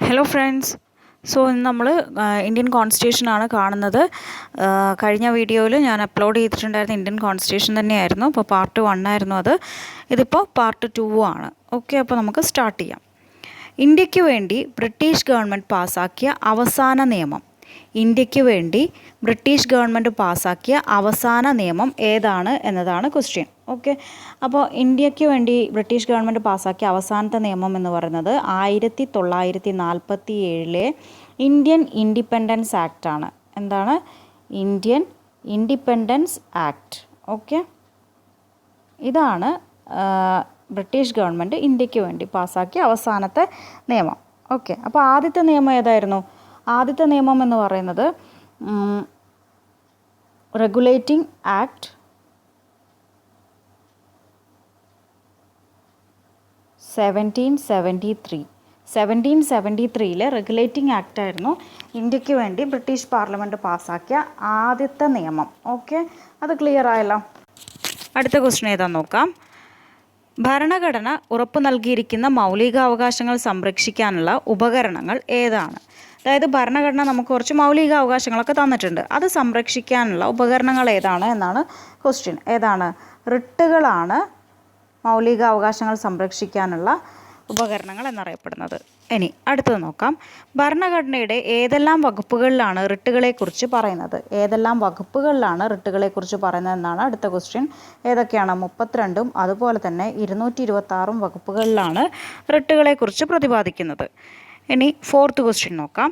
Hello friends. ഇന്ന് നമ്മൾ Indian കോൺസ്റ്റിറ്റ്യൂഷനാണ് കാണുന്നത്. കഴിഞ്ഞ വീഡിയോയിൽ ഞാൻ അപ്ലോഡ് ചെയ്തിട്ടുണ്ടായിരുന്ന ഇന്ത്യൻ കോൺസ്റ്റിറ്റ്യൂഷൻ തന്നെയായിരുന്നു. അപ്പോൾ പാർട്ട് 1 ആയിരുന്നു അത്. ഇതിപ്പോൾ പാർട്ട് 2 ആണ്. ഓക്കെ, അപ്പോൾ നമുക്ക് സ്റ്റാർട്ട് ചെയ്യാം. ഇന്ത്യക്ക് വേണ്ടി ബ്രിട്ടീഷ് ഗവൺമെൻറ് പാസ്സാക്കിയ അവസാന നിയമം. ഇന്ത്യക്ക് വേണ്ടി ബ്രിട്ടീഷ് ഗവൺമെൻറ് പാസ്സാക്കിയ അവസാന നിയമം ഏതാണ് എന്നതാണ് ക്വസ്റ്റ്യൻ. ഓക്കെ, അപ്പോൾ ഇന്ത്യക്ക് വേണ്ടി ബ്രിട്ടീഷ് ഗവൺമെൻറ് പാസ്സാക്കിയ അവസാനത്തെ നിയമം എന്ന് പറയുന്നത് 1947 ഇന്ത്യൻ ഇൻഡിപെൻഡൻസ് ആക്ട് ആണ്. എന്താണ്? Indian independence act. ഓക്കെ, ഇതാണ് ബ്രിട്ടീഷ് ഗവൺമെൻറ് ഇന്ത്യക്ക് വേണ്ടി പാസ്സാക്കിയ അവസാനത്തെ നിയമം. ഓക്കെ, അപ്പോൾ ആദ്യത്തെ നിയമം ഏതായിരുന്നു? ആദ്യത്തെ നിയമം എന്ന് പറയുന്നത് റെഗുലേറ്റിംഗ് ആക്ട് 1773 റെഗുലേറ്റിംഗ് ആക്ട് ആയിരുന്നു ഇന്ത്യക്ക് വേണ്ടി ബ്രിട്ടീഷ് പാർലമെൻറ്റ് പാസ്സാക്കിയ ആദ്യത്തെ നിയമം. ഓക്കെ, അത് ക്ലിയർ ആയല്ലോ. അടുത്ത ക്വസ്റ്റ്യൻ ഏതാണെന്ന് നോക്കാം. ഭരണഘടന ഉറപ്പു നൽകിയിരിക്കുന്ന മൗലികാവകാശങ്ങൾ സംരക്ഷിക്കാനുള്ള ഉപകരണങ്ങൾ ഏതാണ്? അതായത് ഭരണഘടന നമുക്ക് കുറച്ച് മൗലികാവകാശങ്ങളൊക്കെ തന്നിട്ടുണ്ട്. അത് സംരക്ഷിക്കാനുള്ള ഉപകരണങ്ങൾ ഏതാണ് എന്നാണ് ക്വസ്റ്റ്യൻ. ഏതാണ്? റിട്ടുകളാണ് മൗലികാവകാശങ്ങൾ സംരക്ഷിക്കാനുള്ള ഉപകരണങ്ങൾ എന്നറിയപ്പെടുന്നത്. ഇനി അടുത്തത് നോക്കാം. ഭരണഘടനയുടെ ഏതെല്ലാം വകുപ്പുകളിലാണ് റിട്ടുകളെക്കുറിച്ച് പറയുന്നത്? ഏതെല്ലാം വകുപ്പുകളിലാണ് റിട്ടുകളെക്കുറിച്ച് പറയുന്നത് എന്നാണ് അടുത്ത ക്വസ്റ്റ്യൻ. ഏതൊക്കെയാണ്? 32ഉം അതുപോലെ തന്നെ 226 വകുപ്പുകളിലാണ് റിട്ടുകളെക്കുറിച്ച് പ്രതിപാദിക്കുന്നത്. ഇനി ഫോർത്ത് ക്വസ്റ്റ്യൻ നോക്കാം.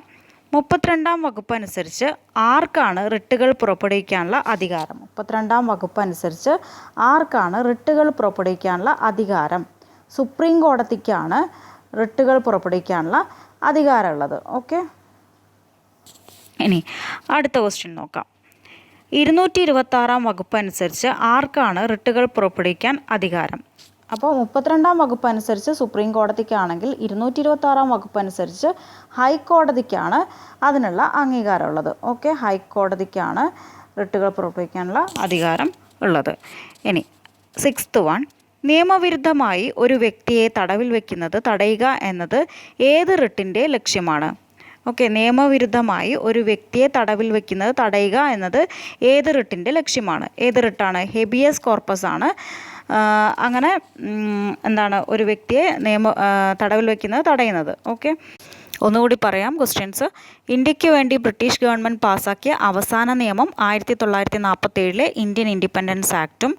32ാം വകുപ്പ് അനുസരിച്ച് ആർക്കാണ് റിട്ടുകൾ പുറപ്പെടുവിക്കാനുള്ള അധികാരം? 32ാം വകുപ്പ് അനുസരിച്ച് ആർക്കാണ് റിട്ടുകൾ പുറപ്പെടുവിക്കാനുള്ള അധികാരം? സുപ്രീം കോടതിക്കാണ് റിട്ടുകൾ പുറപ്പെടുവിക്കാനുള്ള അധികാരമുള്ളത്. ഓക്കെ, ഇനി അടുത്ത ക്വസ്റ്റ്യൻ നോക്കാം. 226ാം വകുപ്പ് അനുസരിച്ച് ആർക്കാണ് റിട്ടുകൾ പുറപ്പെടുവിക്കാൻ അധികാരം? അപ്പോൾ 32ാം വകുപ്പ് അനുസരിച്ച് സുപ്രീം കോടതിക്കാണെങ്കിൽ 226ാം വകുപ്പ് അനുസരിച്ച് ഹൈക്കോടതിക്കാണ് അതിനുള്ള അംഗീകാരമുള്ളത്. ഓക്കെ, ഹൈക്കോടതിക്കാണ് റിട്ടുകൾ പുറപ്പെടുവിക്കാനുള്ള അധികാരം ഉള്ളത്. ഇനി 6th വൺ. നിയമവിരുദ്ധമായി ഒരു വ്യക്തിയെ തടവിൽ വയ്ക്കുന്നത് തടയുക എന്നത് ഏത് റിട്ടിൻ്റെ ലക്ഷ്യമാണ്? ഓക്കെ, നിയമവിരുദ്ധമായി ഒരു വ്യക്തിയെ തടവിൽ വയ്ക്കുന്നത് തടയുക എന്നത് ഏത് റിട്ടിൻ്റെ ലക്ഷ്യമാണ്? ഏത് റിട്ടാണ്? ഹെബിയസ് കോർപ്പസ് ആണ്. അങ്ങനെ എന്താണ് ഒരു വ്യക്തിയെ തടവിൽ വയ്ക്കുന്നത് തടയുന്നത്. ഓക്കെ, ഒന്നുകൂടി പറയാം ക്വസ്റ്റ്യൻസ്. ഇന്ത്യക്ക് വേണ്ടി ബ്രിട്ടീഷ് ഗവൺമെൻറ് പാസ്സാക്കിയ അവസാന നിയമം 1947 ഇന്ത്യൻ ഇൻഡിപെൻഡൻസ് ആക്ടും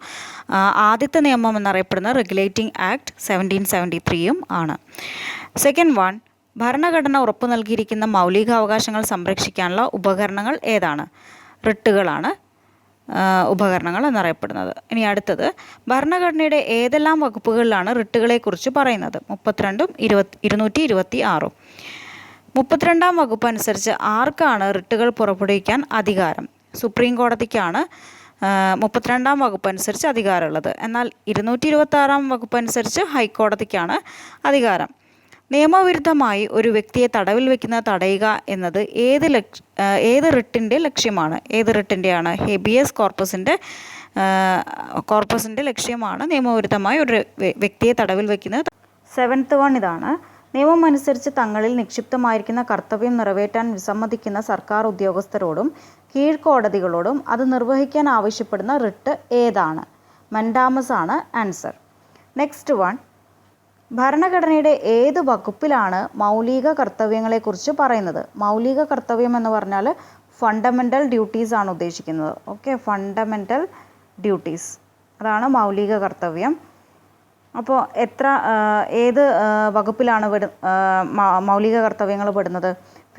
ആദ്യത്തെ നിയമം എന്നറിയപ്പെടുന്നത് റെഗുലേറ്റിംഗ് ആക്ട് 1773 ആണ്. Second one. ഭരണഘടന ഉറപ്പു നൽകിയിരിക്കുന്ന മൗലികാവകാശങ്ങൾ സംരക്ഷിക്കാനുള്ള ഉപകരണങ്ങൾ ഏതാണ്? റിട്ടുകളാണ് ഉപകരണങ്ങൾ എന്നറിയപ്പെടുന്നത്. ഇനി അടുത്തത്. ഭരണഘടനയുടെ ഏതെല്ലാം വകുപ്പുകളിലാണ് റിട്ടുകളെക്കുറിച്ച് പറയുന്നത്? 32ഉം 226ഉം. 32ാം വകുപ്പ് അനുസരിച്ച് ആർക്കാണ് റിട്ടുകൾ പുറപ്പെടുവിക്കാൻ അധികാരം? സുപ്രീം കോടതിക്കാണ് 32ാം വകുപ്പ് അനുസരിച്ച് അധികാരമുള്ളത്. എന്നാൽ 226ാം വകുപ്പ് അനുസരിച്ച് ഹൈക്കോടതിക്കാണ് അധികാരം. നിയമവിരുദ്ധമായി ഒരു വ്യക്തിയെ തടവിൽ വയ്ക്കുന്നത് തടയുക എന്നത് ഏത് റിട്ടിൻ്റെ ലക്ഷ്യമാണ്? ഏത് റിട്ടിൻ്റെയാണ്? ഹെബിയസ് കോർപ്പസിൻ്റെ ലക്ഷ്യമാണ് നിയമവിരുദ്ധമായി ഒരു വ്യക്തിയെ തടവിൽ വയ്ക്കുന്നത്. 7th വൺ ഇതാണ്. നിയമം അനുസരിച്ച് തങ്ങളിൽ നിക്ഷിപ്തമായിരിക്കുന്ന കർത്തവ്യം നിറവേറ്റാൻ വിസമ്മതിക്കുന്ന സർക്കാർ ഉദ്യോഗസ്ഥരോടും കീഴ്ക്കോടതികളോടും അത് നിർവഹിക്കാൻ ആവശ്യപ്പെടുന്ന റിട്ട് ഏതാണ്? മൻഡാമസ് ആണ് ആൻസർ. Next one. ഭരണഘടനയുടെ ഏത് വകുപ്പിലാണ് മൗലിക കർത്തവ്യങ്ങളെക്കുറിച്ച് പറയുന്നത്? മൗലിക കർത്തവ്യം എന്ന് പറഞ്ഞാൽ ഫണ്ടമെൻ്റൽ ഡ്യൂട്ടീസ് ആണ് ഉദ്ദേശിക്കുന്നത്. ഓക്കെ, ഫണ്ടമെൻ്റൽ ഡ്യൂട്ടീസ് അതാണ് മൗലിക കർത്തവ്യം. അപ്പോൾ ഏത് വകുപ്പിലാണ് മൗലിക കർത്തവ്യങ്ങൾ പെടുന്നത്?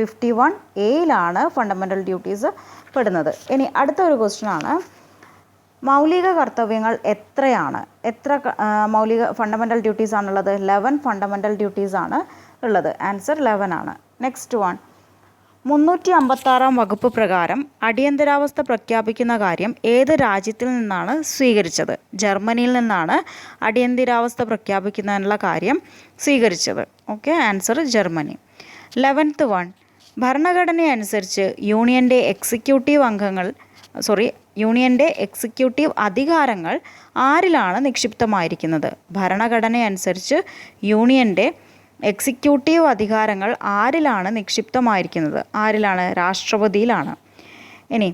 51A ഫണ്ടമെൻ്റൽ ഡ്യൂട്ടീസ് പെടുന്നത്. ഇനി അടുത്തൊരു ക്വസ്റ്റ്യൻ ആണ്. മൗലിക കർത്തവ്യങ്ങൾ എത്രയാണ്? എത്ര ഫണ്ടമെൻ്റൽ ഡ്യൂട്ടീസ് ആണുള്ളത്? 11 ഫണ്ടമെൻ്റൽ ഡ്യൂട്ടീസ് ആണ് ഉള്ളത്. ആൻസർ 11 ആണ്. Next one. 356ാം വകുപ്പ് പ്രകാരം അടിയന്തരാവസ്ഥ പ്രഖ്യാപിക്കുന്ന കാര്യം ഏത് രാജ്യത്തിൽ നിന്നാണ് സ്വീകരിച്ചത്? ജർമ്മനിയിൽ നിന്നാണ് അടിയന്തരാവസ്ഥ പ്രഖ്യാപിക്കുന്നതിനുള്ള കാര്യം സ്വീകരിച്ചത്. Okay, answer Germany. 11th one. ഭരണഘടനയനുസരിച്ച് യൂണിയൻ്റെ എക്സിക്യൂട്ടീവ് അധികാരങ്ങൾ ആരിലാണ് നിക്ഷിപ്തമായിരിക്കുന്നത്? ഭരണഘടനയനുസരിച്ച് യൂണിയൻ്റെ എക്സിക്യൂട്ടീവ് അധികാരങ്ങൾ ആരിലാണ് നിക്ഷിപ്തമായിരിക്കുന്നത്? ആരിലാണ്? രാഷ്ട്രപതിയിലാണ്. ഇനി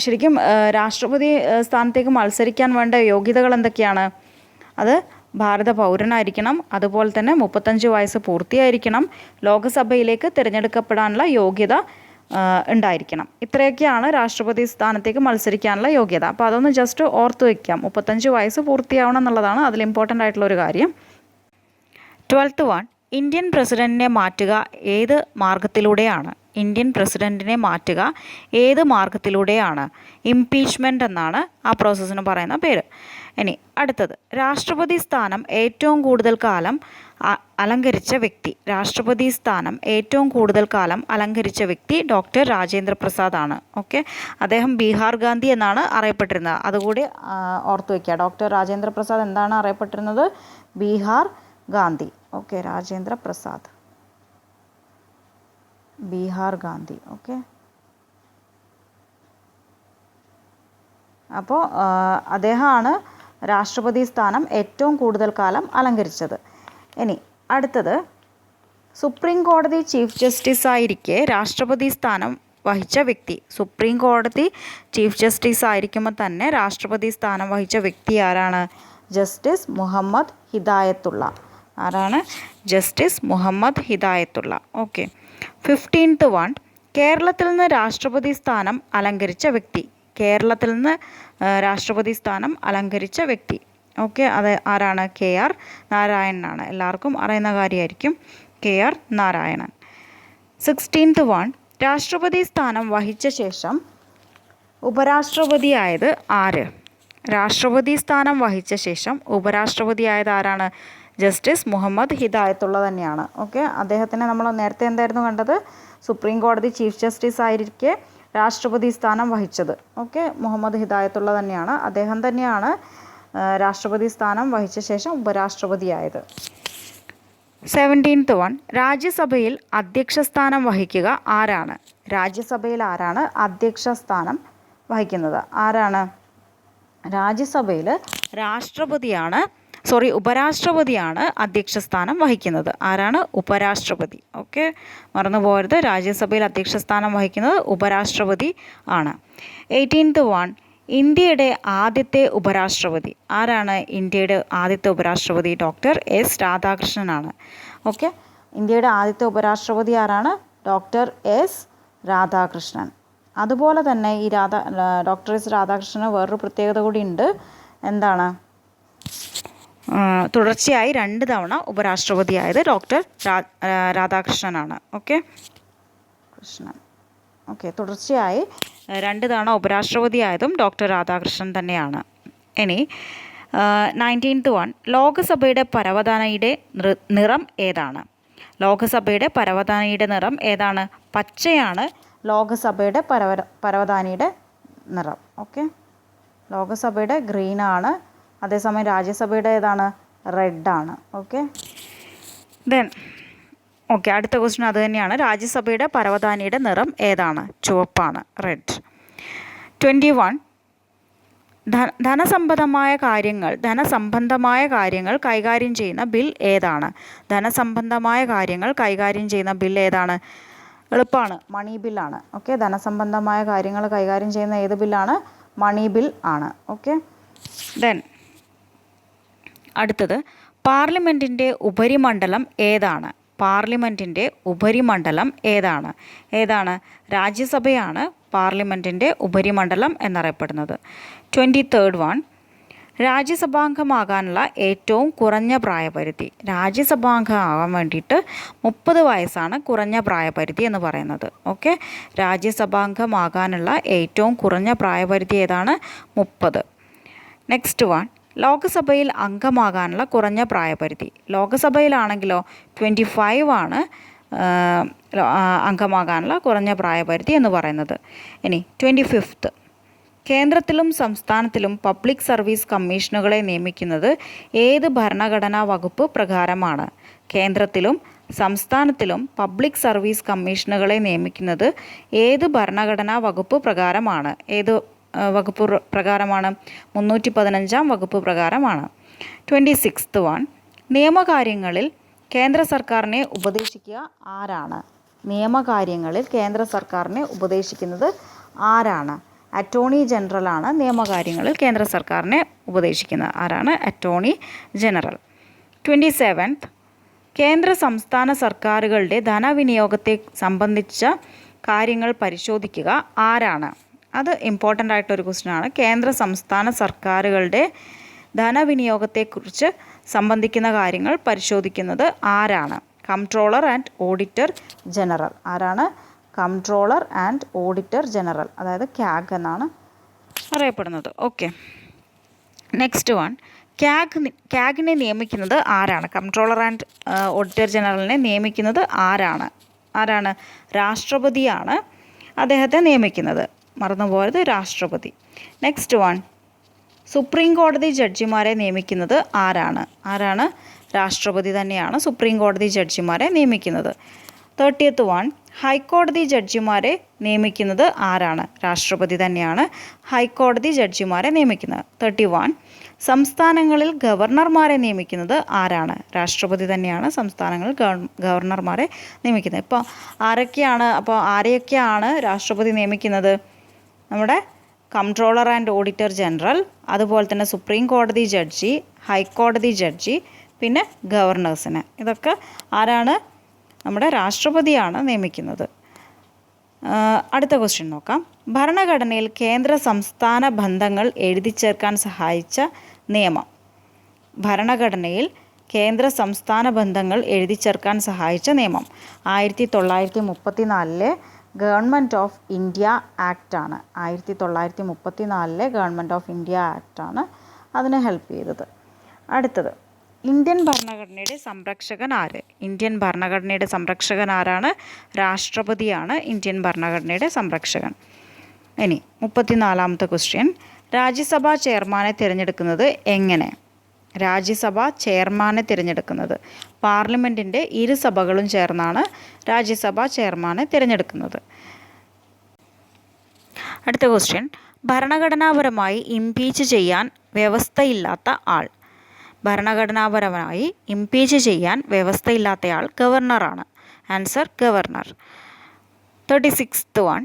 ശരിക്കും രാഷ്ട്രപതി സ്ഥാനത്തേക്ക് മത്സരിക്കാൻ വേണ്ട യോഗ്യതകൾ എന്തൊക്കെയാണ്? അത് ഭാരത പൗരനായിരിക്കണം, അതുപോലെ തന്നെ 35 വയസ്സ് പൂർത്തിയായിരിക്കണം, ലോകസഭയിലേക്ക് തിരഞ്ഞെടുക്കപ്പെടാനുള്ള യോഗ്യത ഉണ്ടായിരിക്കണം. ഇത്രയൊക്കെയാണ് രാഷ്ട്രപതി സ്ഥാനത്തേക്ക് മത്സരിക്കാനുള്ള യോഗ്യത. അപ്പോൾ അതൊന്ന് ജസ്റ്റ് ഓർത്ത് വയ്ക്കാം. 35 വയസ്സ് പൂർത്തിയാവണം എന്നുള്ളതാണ് അതിൽ ഇമ്പോർട്ടൻ്റ് ആയിട്ടുള്ളൊരു കാര്യം. 12th വൺ, ഇന്ത്യൻ പ്രസിഡന്റിനെ മാറ്റുക ഏത് മാർഗത്തിലൂടെയാണ്? ഇന്ത്യൻ പ്രസിഡന്റിനെ മാറ്റുക ഏത് മാർഗത്തിലൂടെയാണ്? ഇംപീച്ച്മെൻറ്റ് എന്നാണ് ആ പ്രോസസ്സിന് പറയുന്ന പേര്. ഇനി അടുത്തത്, രാഷ്ട്രപതി സ്ഥാനം ഏറ്റവും കൂടുതൽ കാലം അലങ്കരിച്ച വ്യക്തി. രാഷ്ട്രപതി സ്ഥാനം ഏറ്റവും കൂടുതൽ കാലം അലങ്കരിച്ച വ്യക്തി ഡോക്ടർ രാജേന്ദ്ര പ്രസാദ് ആണ്. ഓക്കെ, അദ്ദേഹം ബീഹാർ ഗാന്ധി എന്നാണ് അറിയപ്പെട്ടിരുന്നത്. അതുകൂടി ഓർത്തു വയ്ക്കുക. ഡോക്ടർ രാജേന്ദ്ര പ്രസാദ് എന്താണ് അറിയപ്പെട്ടിരുന്നത്? ബീഹാർ ഗാന്ധി. ഓക്കെ, രാജേന്ദ്ര പ്രസാദ്, ബീഹാർ ഗാന്ധി. ഓക്കെ, അപ്പോൾ അദ്ദേഹമാണ് രാഷ്ട്രപതി സ്ഥാനം ഏറ്റവും കൂടുതൽ കാലം അലങ്കരിച്ചത്. ഇനി അടുത്തത്, സുപ്രീം കോടതി ചീഫ് ജസ്റ്റിസ് ആയിരിക്കെ രാഷ്ട്രപതി സ്ഥാനം വഹിച്ച വ്യക്തി. സുപ്രീം കോടതി ചീഫ് ജസ്റ്റിസ് ആയിരിക്കുമ്പോൾ തന്നെ രാഷ്ട്രപതി സ്ഥാനം വഹിച്ച വ്യക്തി ആരാണ്? ജസ്റ്റിസ് മുഹമ്മദ് ഹിദായത്തുള്ള. ആരാണ്? Justice Muhammad Hidayatullah. Okay, 15th one, കേരളത്തിൽ നിന്ന് രാഷ്ട്രപതി സ്ഥാനം അലങ്കരിച്ച വ്യക്തി. കേരളത്തിൽ നിന്ന് രാഷ്ട്രപതി സ്ഥാനം അലങ്കരിച്ച വ്യക്തി. ഓക്കെ, അത് ആരാണ്? KR നാരായണനാണ്. എല്ലാവർക്കും അറിയുന്ന കാര്യമായിരിക്കും, KR നാരായണൻ. 16th വൺ, രാഷ്ട്രപതി സ്ഥാനം വഹിച്ച ശേഷം ഉപരാഷ്ട്രപതിയായത് ആര്? രാഷ്ട്രപതി സ്ഥാനം വഹിച്ച ശേഷം ഉപരാഷ്ട്രപതിയായത് ആരാണ്? ജസ്റ്റിസ് മുഹമ്മദ് ഹിദായത്തുള്ള തന്നെയാണ്. ഓക്കെ, അദ്ദേഹത്തിനെ നമ്മൾ നേരത്തെ എന്തായിരുന്നു കണ്ടത്? സുപ്രീം കോടതി ചീഫ് ജസ്റ്റിസ് ആയിരിക്കെ രാഷ്ട്രപതി സ്ഥാനം വഹിച്ചത്. ഓക്കെ, മുഹമ്മദ് ഹിദായത്തുള്ള തന്നെയാണ്. അദ്ദേഹം തന്നെയാണ് രാഷ്ട്രപതി സ്ഥാനം വഹിച്ച ശേഷം ഉപരാഷ്ട്രപതിയായത്. 17th വൺ, രാജ്യസഭയിൽ അധ്യക്ഷ സ്ഥാനം വഹിക്കുക ആരാണ്? രാജ്യസഭയിൽ ആരാണ് അധ്യക്ഷ സ്ഥാനം വഹിക്കുന്നത്? ആരാണ്? രാജ്യസഭയിൽ ഉപരാഷ്ട്രപതിയാണ് അധ്യക്ഷ സ്ഥാനം വഹിക്കുന്നത്. ആരാണ്? ഉപരാഷ്ട്രപതി. ഓക്കെ, മറന്നു പോകരുത്, രാജ്യസഭയിൽ അധ്യക്ഷ സ്ഥാനം വഹിക്കുന്നത് ഉപരാഷ്ട്രപതി ആണ്. 18th വൺ, ഇന്ത്യയുടെ ആദ്യത്തെ ഉപരാഷ്ട്രപതി. ആരാണ് ഇന്ത്യയുടെ ആദ്യത്തെ ഉപരാഷ്ട്രപതി? Doctor S രാധാകൃഷ്ണനാണ്. ഓക്കെ, ഇന്ത്യയുടെ ആദ്യത്തെ ഉപരാഷ്ട്രപതി ആരാണ്? Doctor S Radhakrishnan. അതുപോലെ തന്നെ ഈ ഡോക്ടർ S രാധാകൃഷ്ണന് വേറൊരു പ്രത്യേകത കൂടി ഉണ്ട്. എന്താണ്? തുടർച്ചയായി 2 തവണ ഉപരാഷ്ട്രപതിയായത് ഡോക്ടർ രാധാകൃഷ്ണനാണ്. ഓക്കെ, തുടർച്ചയായി 2 തവണ ഉപരാഷ്ട്രപതിയായതും ഡോക്ടർ രാധാകൃഷ്ണൻ തന്നെയാണ്. ഇനി 19th വൺ, ലോകസഭയുടെ പരവതാനിയുടെ നിറം ഏതാണ്? ലോകസഭയുടെ പരവതാനിയുടെ നിറം ഏതാണ്? പച്ചയാണ് ലോകസഭയുടെ പരവതാനിയുടെ നിറം. ഓക്കെ, ലോകസഭയുടെ ഗ്രീനാണ്, അതേസമയം രാജ്യസഭയുടെ ഏതാണ്? റെഡാണ്. ഓക്കെ, അടുത്ത ക്വസ്റ്റ്യൻ അത് തന്നെയാണ്. രാജ്യസഭയുടെ പരവതാനിയുടെ നിറം ഏതാണ്? ചുവപ്പാണ്, റെഡ്. 21 ധനസംബന്ധമായ കാര്യങ്ങൾ കൈകാര്യം ചെയ്യുന്ന ബിൽ ഏതാണ്? ധനസംബന്ധമായ കാര്യങ്ങൾ കൈകാര്യം ചെയ്യുന്ന ബിൽ ഏതാണ്? എളുപ്പമാണ്, മണി ബില്ലാണ്. ഓക്കെ, ധനസംബന്ധമായ കാര്യങ്ങൾ കൈകാര്യം ചെയ്യുന്ന ഏത് ബില്ലാണ്? മണി ബിൽ ആണ്. ഓക്കെ, അടുത്തത്, പാർലമെൻറ്റിൻ്റെ ഉപരിമണ്ഡലം ഏതാണ്? പാർലമെൻറ്റിൻ്റെ ഉപരിമണ്ഡലം ഏതാണ്? രാജ്യസഭയാണ് പാർലമെൻറ്റിൻ്റെ ഉപരിമണ്ഡലം എന്നറിയപ്പെടുന്നത്. 23rd വൺ, രാജ്യസഭാംഗമാകാനുള്ള ഏറ്റവും കുറഞ്ഞ പ്രായപരിധി. രാജ്യസഭാംഗമാകാൻ വേണ്ടിയിട്ട് 30 വയസ്സാണ് കുറഞ്ഞ പ്രായപരിധി എന്ന് പറയുന്നത്. ഓക്കെ, രാജ്യസഭാംഗമാകാനുള്ള ഏറ്റവും കുറഞ്ഞ പ്രായപരിധി ഏതാണ്? 30. നെക്സ്റ്റ് വൺ, ലോകസഭയിൽ അംഗമാകാനുള്ള കുറഞ്ഞ പ്രായപരിധി. ലോകസഭയിലാണെങ്കിലോ 25 ആണ് അംഗമാകാനുള്ള കുറഞ്ഞ പ്രായപരിധി എന്ന് പറയുന്നത്. ഇനി 25th, കേന്ദ്രത്തിലും സംസ്ഥാനത്തിലും പബ്ലിക് സർവീസ് കമ്മീഷനുകളെ നിയമിക്കുന്നത് ഏത് ഭരണഘടനാ വകുപ്പ് പ്രകാരമാണ്? കേന്ദ്രത്തിലും സംസ്ഥാനത്തിലും പബ്ലിക് സർവീസ് കമ്മീഷനുകളെ നിയമിക്കുന്നത് ഏത് ഭരണഘടനാ വകുപ്പ് പ്രകാരമാണ്? ഏത് വകുപ്പ് പ്രകാരമാണ്? 315 വകുപ്പ് പ്രകാരമാണ്. 26th വൺ, നിയമകാര്യങ്ങളിൽ കേന്ദ്ര സർക്കാരിനെ ഉപദേശിക്കുക ആരാണ്? നിയമകാര്യങ്ങളിൽ കേന്ദ്ര സർക്കാരിനെ ഉപദേശിക്കുന്നത് ആരാണ്? അറ്റോർണി ജനറലാണ് നിയമകാര്യങ്ങളിൽ കേന്ദ്ര സർക്കാരിനെ ഉപദേശിക്കുന്നത്. ആരാണ്? Attorney general. 27th, കേന്ദ്ര സംസ്ഥാന സർക്കാരുകളുടെ ധനവിനിയോഗത്തെ സംബന്ധിച്ച കാര്യങ്ങൾ പരിശോധിക്കുക ആരാണ്? അത് ഇമ്പോർട്ടൻ്റ് ആയിട്ടൊരു ക്വസ്റ്റ്യനാണ്. കേന്ദ്ര സംസ്ഥാന സർക്കാരുകളുടെ ധനവിനിയോഗത്തെക്കുറിച്ച് സംബന്ധിക്കുന്ന കാര്യങ്ങൾ പരിശോധിക്കുന്നത് ആരാണ്? Comptroller and auditor general. ആരാണ്? കംട്രോളർ ആൻഡ് ഓഡിറ്റർ ജനറൽ, അതായത് ക്യാഗ് എന്നാണ് അറിയപ്പെടുന്നത്. ഓക്കെ, നെക്സ്റ്റ് വൺ, ക്യാഗിനെ നിയമിക്കുന്നത് ആരാണ്? കംട്രോളർ ആൻഡ് ഓഡിറ്റർ ജനറലിനെ നിയമിക്കുന്നത് ആരാണ്? രാഷ്ട്രപതിയാണ് അദ്ദേഹത്തെ നിയമിക്കുന്നത്. മറന്നുപോയത് രാഷ്ട്രപതി. നെക്സ്റ്റ് വൺ, സുപ്രീം കോടതി ജഡ്ജിമാരെ നിയമിക്കുന്നത് ആരാണ്? രാഷ്ട്രപതി തന്നെയാണ് സുപ്രീം കോടതി ജഡ്ജിമാരെ നിയമിക്കുന്നത്. 30th വൺ, ഹൈക്കോടതി ജഡ്ജിമാരെ നിയമിക്കുന്നത് ആരാണ്? രാഷ്ട്രപതി തന്നെയാണ് ഹൈക്കോടതി ജഡ്ജിമാരെ നിയമിക്കുന്നത്. 31, സംസ്ഥാനങ്ങളിൽ ഗവർണർമാരെ നിയമിക്കുന്നത് ആരാണ്? രാഷ്ട്രപതി തന്നെയാണ് സംസ്ഥാനങ്ങളിൽ ഗവർണർമാരെ നിയമിക്കുന്നത്. ഇപ്പോൾ ആരെയൊക്കെയാണ് രാഷ്ട്രപതി നിയമിക്കുന്നത്? നമ്മുടെ കംട്രോളർ ആൻഡ് ഓഡിറ്റർ ജനറൽ, അതുപോലെ തന്നെ സുപ്രീം കോടതി ജഡ്ജി, ഹൈക്കോടതി ജഡ്ജി, പിന്നെ ഗവർണേഴ്സിനെ. ഇതൊക്കെ ആരാണ്? നമ്മുടെ രാഷ്ട്രപതിയാണ് നിയമിക്കുന്നത്. അടുത്ത ക്വസ്റ്റ്യൻ നോക്കാം. ഭരണഘടനയിൽ കേന്ദ്ര സംസ്ഥാന ബന്ധങ്ങൾ എഴുതിച്ചേർക്കാൻ സഹായിച്ച നിയമം. ഭരണഘടനയിൽ കേന്ദ്ര സംസ്ഥാന ബന്ധങ്ങൾ എഴുതിച്ചേർക്കാൻ സഹായിച്ച നിയമം 1934 ഗവൺമെൻറ് ഓഫ് ഇന്ത്യ ആക്റ്റാണ്. 1934 ഗവൺമെൻറ് ഓഫ് ഇന്ത്യ ആക്റ്റാണ് അതിന് ഹെൽപ്പ് ചെയ്തത്. അടുത്തത്, ഇന്ത്യൻ ഭരണഘടനയുടെ സംരക്ഷകൻ ആര്? ഇന്ത്യൻ ഭരണഘടനയുടെ സംരക്ഷകൻ ആരാണ്? രാഷ്ട്രപതിയാണ് ഇന്ത്യൻ ഭരണഘടനയുടെ സംരക്ഷകൻ. ഇനി 34ാമത്തെ ക്വസ്റ്റ്യൻ, രാജ്യസഭാ ചെയർമാനെ തിരഞ്ഞെടുക്കുന്നത് എങ്ങനെ? രാജ്യസഭാ ചെയർമാനെ തിരഞ്ഞെടുക്കുന്നത് പാർലമെൻറ്റിൻ്റെ ഇരു സഭകളും ചേർന്നാണ് രാജ്യസഭാ ചെയർമാനെ തിരഞ്ഞെടുക്കുന്നത്. അടുത്ത ക്വസ്റ്റ്യൻ, ഭരണഘടനാപരമായി ഇംപീച്ച് ചെയ്യാൻ വ്യവസ്ഥയില്ലാത്ത ആൾ. ഭരണഘടനാപരമായി ഇംപീച്ച് ചെയ്യാൻ വ്യവസ്ഥയില്ലാത്തയാൾ ഗവർണറാണ്. Answer governor. 36th വൺ,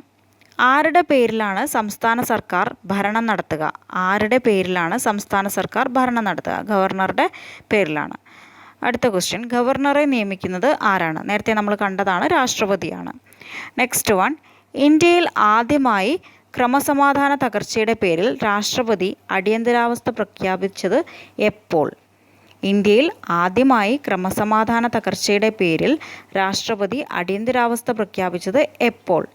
ആരുടെ പേരിലാണ് സംസ്ഥാന സർക്കാർ ഭരണം നടത്തുക? ആരുടെ പേരിലാണ് സംസ്ഥാന സർക്കാർ ഭരണം നടത്തുക? ഗവർണറുടെ പേരിലാണ്. അടുത്ത ക്വസ്റ്റ്യൻ, ഗവർണറെ നിയമിക്കുന്നത് ആരാണ്? നേരത്തെ നമ്മൾ കണ്ടതാണ്, രാഷ്ട്രപതിയാണ്. നെക്സ്റ്റ് വൺ, ഇന്ത്യയിൽ ആദ്യമായി ക്രമസമാധാന തകർച്ചയുടെ പേരിൽ രാഷ്ട്രപതി അടിയന്തരാവസ്ഥ പ്രഖ്യാപിച്ചത് എപ്പോൾ? ഇന്ത്യയിൽ ആദ്യമായി ക്രമസമാധാന തകർച്ചയുടെ പേരിൽ രാഷ്ട്രപതി അടിയന്തരാവസ്ഥ പ്രഖ്യാപിച്ചത് എപ്പോഴാണ്?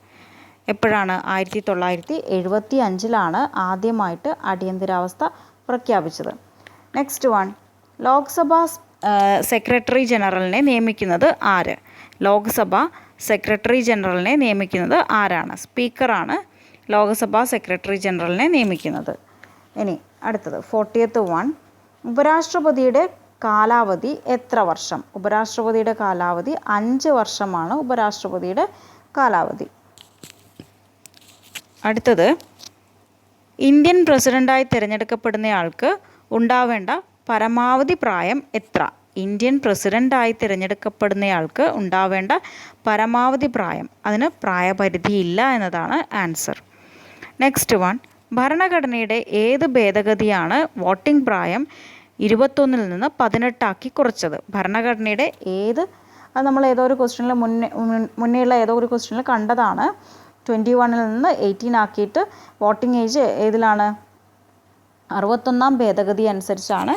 1975 ആദ്യമായിട്ട് അടിയന്തരാവസ്ഥ പ്രഖ്യാപിച്ചത്. നെക്സ്റ്റ് വൺ, ലോക്സഭ സെക്രട്ടറി ജനറലിനെ നിയമിക്കുന്നത് ആര്? ലോക്സഭ സെക്രട്ടറി ജനറലിനെ നിയമിക്കുന്നത് ആരാണ്? സ്പീക്കറാണ് ലോക്സഭ സെക്രട്ടറി ജനറലിനെ നിയമിക്കുന്നത്. ഇനി അടുത്തത് 40th വൺ, ഉപരാഷ്ട്രപതിയുടെ കാലാവധി എത്ര വർഷം? ഉപരാഷ്ട്രപതിയുടെ കാലാവധി 5 വർഷമാണ് ഉപരാഷ്ട്രപതിയുടെ കാലാവധി. അടുത്തത്, ഇന്ത്യൻ പ്രസിഡൻ്റായി തിരഞ്ഞെടുക്കപ്പെടുന്നയാൾക്ക് ഉണ്ടാവേണ്ട പരമാവധി പ്രായം എത്ര? ഇന്ത്യൻ പ്രസിഡൻ്റായി തിരഞ്ഞെടുക്കപ്പെടുന്നയാൾക്ക് ഉണ്ടാവേണ്ട പരമാവധി പ്രായം, അതിന് പ്രായപരിധിയില്ല എന്നതാണ് ആൻസർ. നെക്സ്റ്റ് വൺ, ഭരണഘടനയുടെ ഏത് ഭേദഗതിയാണ് വോട്ടിംഗ് പ്രായം 21 നിന്ന് 18 കുറച്ചത്? ഭരണഘടനയുടെ അത് നമ്മൾ ഏതോ ഒരു ക്വസ്റ്റ്യനിൽ മുന്നേയുള്ള ഏതോ ഒരു ക്വസ്റ്റ്യനിൽ കണ്ടതാണ്. 21 നിന്ന് 18 ആക്കിയിട്ട് വോട്ടിംഗ് ഏജ് ഏതിലാണ്? 61ാം ഭേദഗതി അനുസരിച്ചാണ്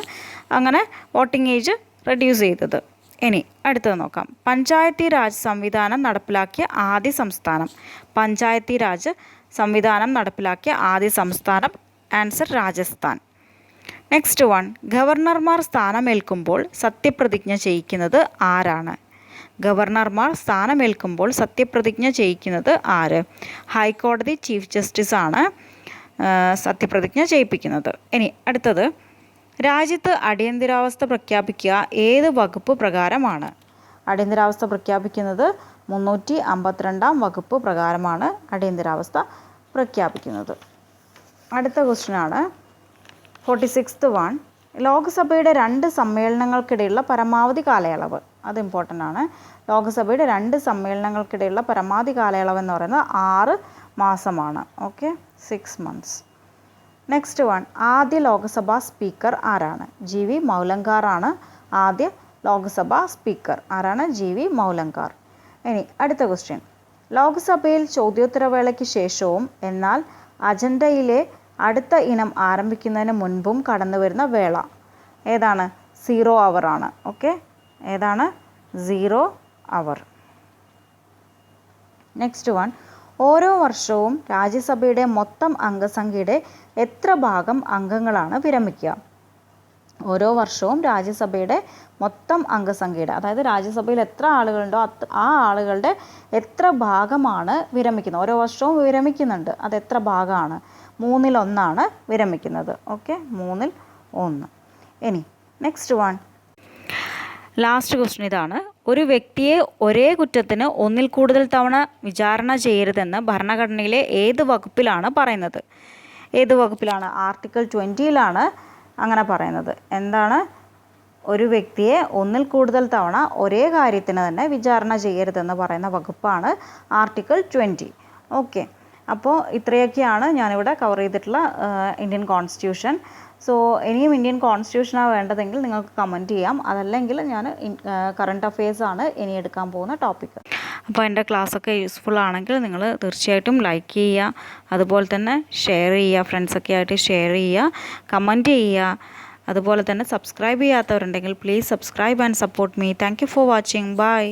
അങ്ങനെ വോട്ടിംഗ് ഏജ് റെഡ്യൂസ് ചെയ്തത്. ഇനി അടുത്തത് നോക്കാം. പഞ്ചായത്തി രാജ് സംവിധാനം നടപ്പിലാക്കിയ ആദ്യ സംസ്ഥാനം. പഞ്ചായത്തി രാജ് സംവിധാനം നടപ്പിലാക്കിയ ആദ്യ സംസ്ഥാനം ആൻസർ രാജസ്ഥാൻ. നെക്സ്റ്റ് വൺ, ഗവർണർമാർ സ്ഥാനമേൽക്കുമ്പോൾ സത്യപ്രതിജ്ഞ ചെയ്യിക്കുന്നത് ആരാണ്? ഗവർണർമാർ സ്ഥാനമേൽക്കുമ്പോൾ സത്യപ്രതിജ്ഞ ചെയ്യിക്കുന്നത് ആര്? ഹൈക്കോടതി ചീഫ് ജസ്റ്റിസാണ് സത്യപ്രതിജ്ഞ ചെയ്യിപ്പിക്കുന്നത്. ഇനി അടുത്തത്, രാജ്യത്ത് അടിയന്തരാവസ്ഥ പ്രഖ്യാപിക്കുക ഏത് വകുപ്പ് പ്രകാരമാണ്? അടിയന്തരാവസ്ഥ പ്രഖ്യാപിക്കുന്നത് 352 വകുപ്പ് പ്രകാരമാണ് അടിയന്തരാവസ്ഥ പ്രഖ്യാപിക്കുന്നത്. അടുത്ത ക്വസ്റ്റ്യനാണ് 46th വൺ, ലോക്സഭയുടെ 2 സമ്മേളനങ്ങൾക്കിടയിലുള്ള പരമാവധി കാലയളവ്. അത് ഇമ്പോർട്ടൻ്റ് ആണ്. ലോകസഭയുടെ 2 സമ്മേളനങ്ങൾക്കിടയിലുള്ള പരമാവധി കാലയളവ് എന്ന് പറയുന്നത് 6 മാസമാണ്. Okay, 6 months. നെക്സ്റ്റ് വൺ, ആദ്യ ലോകസഭാ സ്പീക്കർ ആരാണ്? GV മൗലങ്കാർ ആണ് ആദ്യ ലോകസഭാ സ്പീക്കർ. ആരാണ്? GV മൗലങ്കാർ. ഇനി അടുത്ത ക്വസ്റ്റ്യൻ, ലോക്സഭയിൽ ചോദ്യോത്തരവേളയ്ക്ക് ശേഷവും എന്നാൽ അജണ്ടയിലെ അടുത്ത ഇനം ആരംഭിക്കുന്നതിന് മുൻപും കടന്നു വരുന്ന വേള ഏതാണ്? 0 hour ആണ്. ഓക്കെ, ഏതാണ്? 0 hour. നെക്സ്റ്റ് വൺ, ഓരോ വർഷവും രാജ്യസഭയുടെ മൊത്തം അംഗസംഖ്യയുടെ എത്ര ഭാഗം അംഗങ്ങളാണ് വിരമിക്കുക? ഓരോ വർഷവും രാജ്യസഭയുടെ മൊത്തം അംഗസംഖ്യയുടെ, അതായത് രാജ്യസഭയിൽ എത്ര ആളുകളുണ്ടോ ആ ആളുകളുടെ എത്ര ഭാഗമാണ് വിരമിക്കുന്നത്? ഓരോ വർഷവും വിരമിക്കുന്നുണ്ട്, അത് എത്ര ഭാഗമാണ്? 1/3 വിരമിക്കുന്നത്. ഓക്കെ, 1/3. ഇനി നെക്സ്റ്റ് വൺ, ലാസ്റ്റ് ക്വസ്റ്റ്യൻ ഇതാണ്. ഒരു വ്യക്തിയെ ഒരേ കുറ്റത്തിന് ഒന്നിൽ കൂടുതൽ തവണ വിചാരണ ചെയ്യരുതെന്ന് ഭരണഘടനയിലെ ഏത് വകുപ്പിലാണ് പറയുന്നത്? ഏത് വകുപ്പിലാണ്? ആർട്ടിക്കിൾ 20 അങ്ങനെ പറയുന്നത്. എന്താണ്? ഒരു വ്യക്തിയെ ഒന്നിൽ കൂടുതൽ തവണ ഒരേ കാര്യത്തിന് തന്നെ വിചാരണ ചെയ്യരുതെന്ന് പറയുന്ന വകുപ്പാണ് ആർട്ടിക്കിൾ 20. ഓക്കെ, അപ്പോൾ ഇത്രയൊക്കെയാണ് ഞാനിവിടെ കവർ ചെയ്തിട്ടുള്ള ഇന്ത്യൻ കോൺസ്റ്റിറ്റ്യൂഷൻ. സോ ഇനിയും ഇന്ത്യൻ കോൺസ്റ്റിറ്റ്യൂഷനാണ് വേണ്ടതെങ്കിൽ നിങ്ങൾക്ക് കമൻറ്റ് ചെയ്യാം. അതല്ലെങ്കിൽ ഞാൻ കറണ്ട് അഫെയർസാണ് ഇനി എടുക്കാൻ പോകുന്ന ടോപ്പിക്ക്. അപ്പോൾ എൻ്റെ ക്ലാസ്സൊക്കെ യൂസ്ഫുൾ ആണെങ്കിൽ നിങ്ങൾ തീർച്ചയായിട്ടും ലൈക്ക് ചെയ്യുക, അതുപോലെ തന്നെ ഷെയർ ചെയ്യുക, ഫ്രണ്ട്സൊക്കെ ആയിട്ട് ഷെയർ ചെയ്യുക, കമൻറ്റ് ചെയ്യുക. അതുപോലെ തന്നെ സബ്സ്ക്രൈബ് ചെയ്യാത്തവരുണ്ടെങ്കിൽ please subscribe and support me. Thank you for watching. By.